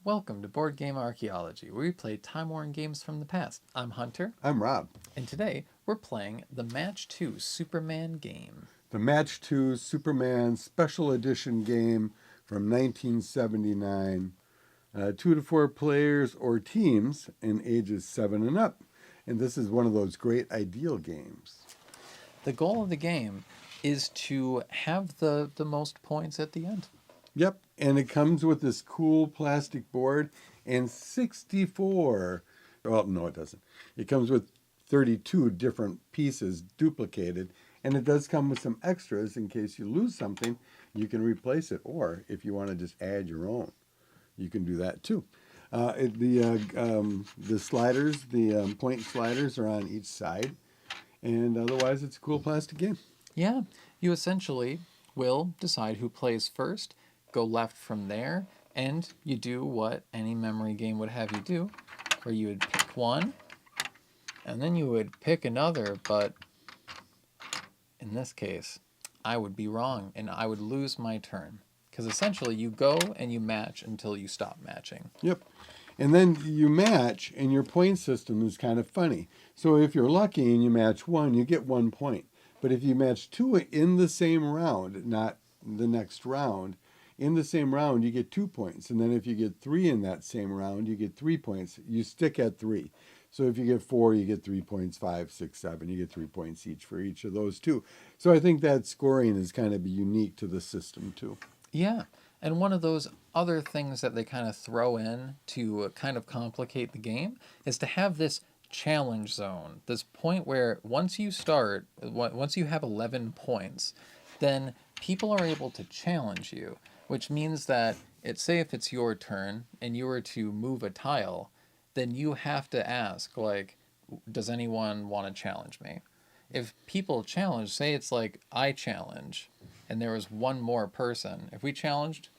Welcome to Board Game Archaeology, where we play time-worn games from the past. I'm Hunter, I'm Rob. and today we're playing the Match 2 Superman game. The Match 2 Superman Special Edition game from 1979. 2 to 4 players or teams in ages 7 and up. And this is one of those great ideal games. The goal of the game is to have the most points at the end. Yep, and it comes with this cool plastic board and 64. Well, no, it doesn't. It comes with 32 different pieces duplicated, and it does come with some extras in case you lose something, you can replace it. Or if you want to just add your own, you can do that too. The sliders, the point sliders are on each side, and otherwise it's a cool plastic game. Yeah, you essentially will decide who plays first, go left from there, and you do what any memory game would have you do, where you would pick one, and then you would pick another, but in this case, I would be wrong, and I would lose my turn. Because essentially, you go and you match until you stop matching. Yep. And then you match, and your point system is kind of funny. So if you're lucky and you match one, you get 1 point. But if you match two in the same round, not the next round, in the same round, you get 2 points. And then if you get three in that same round, you get 3 points. You stick at three. So if you get four, you get 3 points, 5, 6, 7. You get 3 points each for each of those two. So I think that scoring is kind of unique to the system too. Yeah. And one of those other things that they kind of throw in to kind of complicate the game is to have this challenge zone, this point where once you start, once you have 11 points, then people are able to challenge you, which means that say if it's your turn and you were to move a tile, then you have to ask, like, does anyone want to challenge me? If people challenge, say it's like I challenge, and there was one more person, if we challenged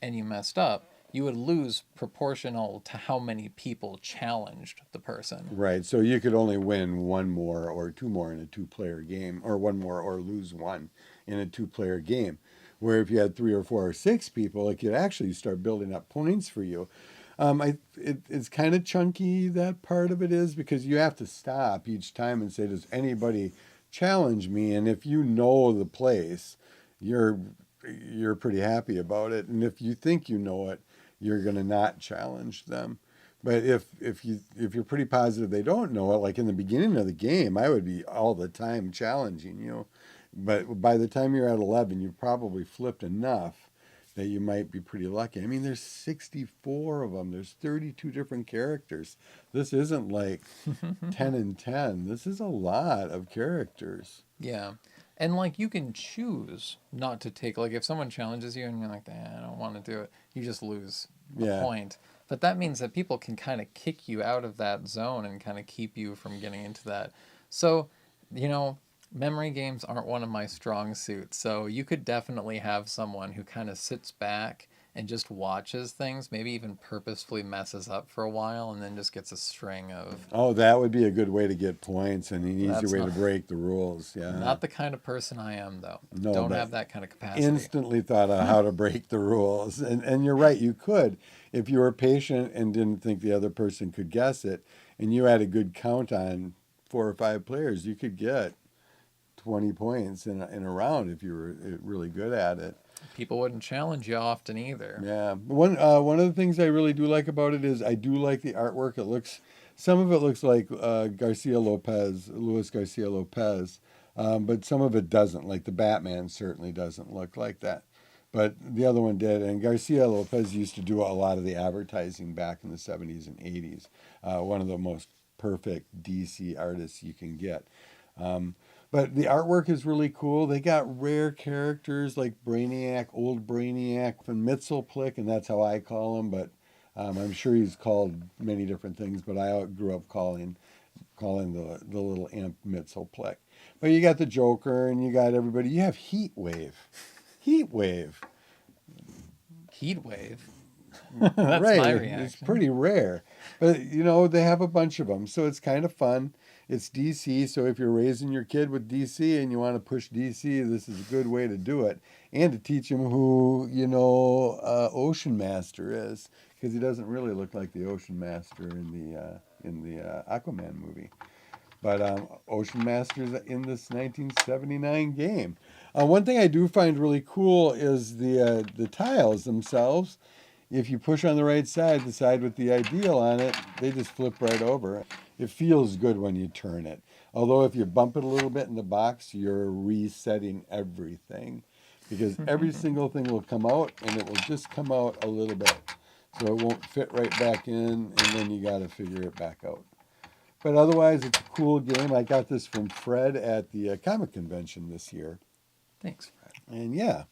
and you messed up, you would lose proportional to how many people challenged the person. Right. So you could only win one more or two more in a two-player game, or one more or lose one in a two-player game. Where if you had 3 or 4 or 6 people, it could actually start building up points for you. It's kind of chunky, that part of it is, because you have to stop each time and say, does anybody challenge me? And if you know the place, you're pretty happy about it. And if you think you know it, you're going to not challenge them. But if you're pretty positive they don't know it, like in the beginning of the game, I would be all the time challenging you. But by the time you're at 11, you've probably flipped enough that you might be pretty lucky. I mean, there's 64 of them. There's 32 different characters. This isn't like 10 and 10. This is a lot of characters. Yeah. And like you can choose not to take, like if someone challenges you and you're like, I don't want to do it, you just lose a point. But that means that people can kind of kick you out of that zone and kind of keep you from getting into that. So, memory games aren't one of my strong suits. So you could definitely have someone who kind of sits back and just watches things, maybe even purposefully messes up for a while and then just gets a string of... Oh, that would be a good way to get points and an easy way to break the rules. Yeah. Not the kind of person I am, though. No, don't have that kind of capacity. Instantly thought of how to break the rules. And you're right, you could. If you were patient and didn't think the other person could guess it, and you had a good count on 4 or 5 players, you could get 20 points in a round if you were really good at it. People wouldn't challenge you often either. Yeah. One of the things I really do like about it is I do like the artwork. Some of it looks like Luis Garcia Lopez, but some of it doesn't. Like the Batman certainly doesn't look like that. But the other one did. And Garcia Lopez used to do a lot of the advertising back in the 70s and 80s. One of the most perfect DC artists you can get. But the artwork is really cool. They got rare characters like Brainiac, old Brainiac, and Mitzelplick, and that's how I call him. But I'm sure he's called many different things, but I grew up calling the little imp Mitzelplick. But you got the Joker, and you got everybody. You have Heatwave. Heatwave? That's right. my reaction. It's pretty rare. But, they have a bunch of them, so it's kind of fun. It's DC, so if you're raising your kid with DC and you want to push DC, this is a good way to do it. And to teach him who, Ocean Master is, because he doesn't really look like the Ocean Master in the Aquaman movie. But Ocean Master's in this 1979 game. One thing I do find really cool is the tiles themselves. If you push on the right side, the side with the ideal on it, they just flip right over. It feels good when you turn it. Although if you bump it a little bit in the box, you're resetting everything. Because every single thing will come out, and it will just come out a little bit. So it won't fit right back in, and then you got to figure it back out. But otherwise, it's a cool game. I got this from Fred at the comic convention this year. Thanks, Fred. And yeah,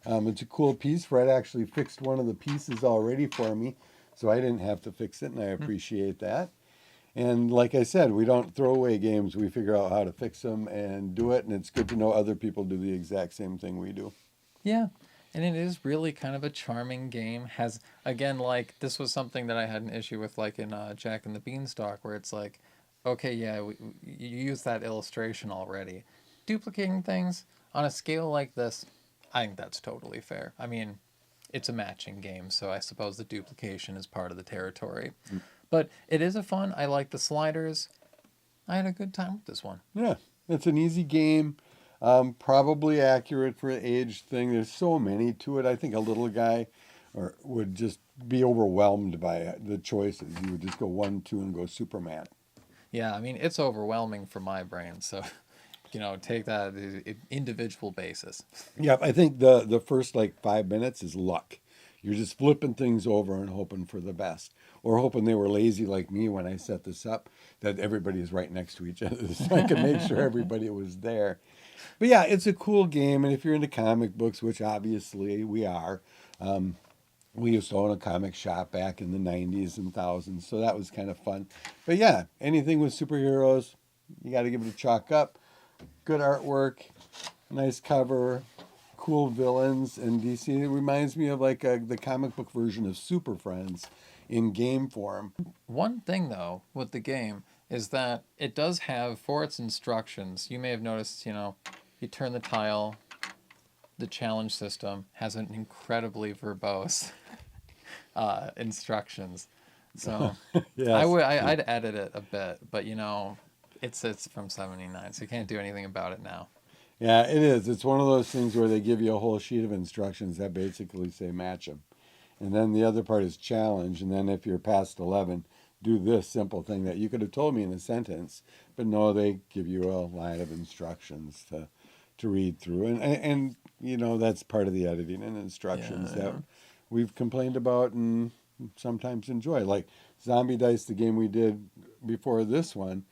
it's a cool piece. Fred actually fixed one of the pieces already for me, so I didn't have to fix it, and I appreciate that. And like I said, we don't throw away games. We figure out how to fix them and do it, and it's good to know other people do the exact same thing we do. Yeah. And it is really kind of a charming game. Has, again, like, this was something that I had an issue with, like in Jack and the Beanstalk, where it's like, okay, yeah, you use that illustration already. Duplicating things on a scale like this, I think that's totally fair. I mean, it's a matching game, so I suppose the duplication is part of the territory. But it is a fun. I like the sliders. I had a good time with this one. Yeah, it's an easy game. Probably accurate for an age thing. There's so many to it. I think a little guy would just be overwhelmed by the choices. You would just go 1, 2, and go Superman. Yeah, I mean, it's overwhelming for my brain, so, take that individual basis. Yeah, I think the first like 5 minutes is luck. You're just flipping things over and hoping for the best. Or hoping they were lazy like me when I set this up, that everybody is right next to each other so I could make sure everybody was there. But yeah, it's a cool game. And if you're into comic books, which obviously we are, we used to own a comic shop back in the 90s and thousands. So that was kind of fun. But yeah, anything with superheroes, you got to give it a chalk up. Good artwork, nice cover, cool villains. And DC, it reminds me of like the comic book version of Super Friends in game form. One thing, though, with the game is that it does have, for its instructions, you may have noticed, you turn the tile, the challenge system has an incredibly verbose instructions. So Yes. I'd edit it a bit, but it's from 79, so you can't do anything about it now. Yeah, it is. It's one of those things where they give you a whole sheet of instructions that basically say match them. And then the other part is challenge. And then if you're past 11, do this simple thing that you could have told me in a sentence. But no, they give you a line of instructions to read through. And that's part of the editing and instructions that we've complained about and sometimes enjoy. Like Zombie Dice, the game we did before this one,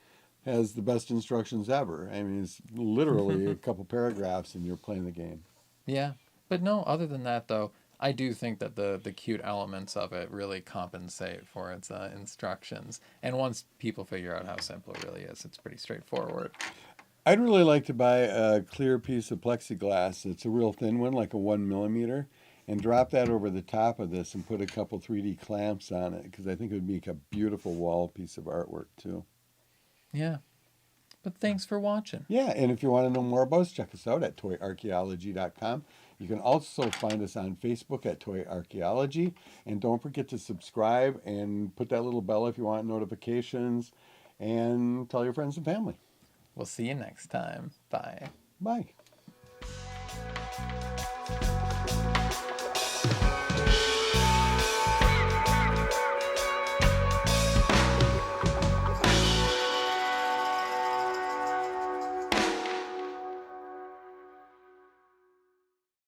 has the best instructions ever. I mean, it's literally a couple paragraphs and you're playing the game. Yeah. But no, other than that, though, I do think that the cute elements of it really compensate for its instructions. And once people figure out how simple it really is, it's pretty straightforward. I'd really like to buy a clear piece of plexiglass. It's a real thin one, like a 1 millimeter, and drop that over the top of this and put a couple 3D clamps on it because I think it would make a beautiful wall piece of artwork too. Yeah. But thanks for watching. Yeah, and if you want to know more about us, check us out at toyarchaeology.com. You can also find us on Facebook at Toy Archaeology. And don't forget to subscribe and put that little bell if you want notifications. And tell your friends and family. We'll see you next time. Bye. Bye.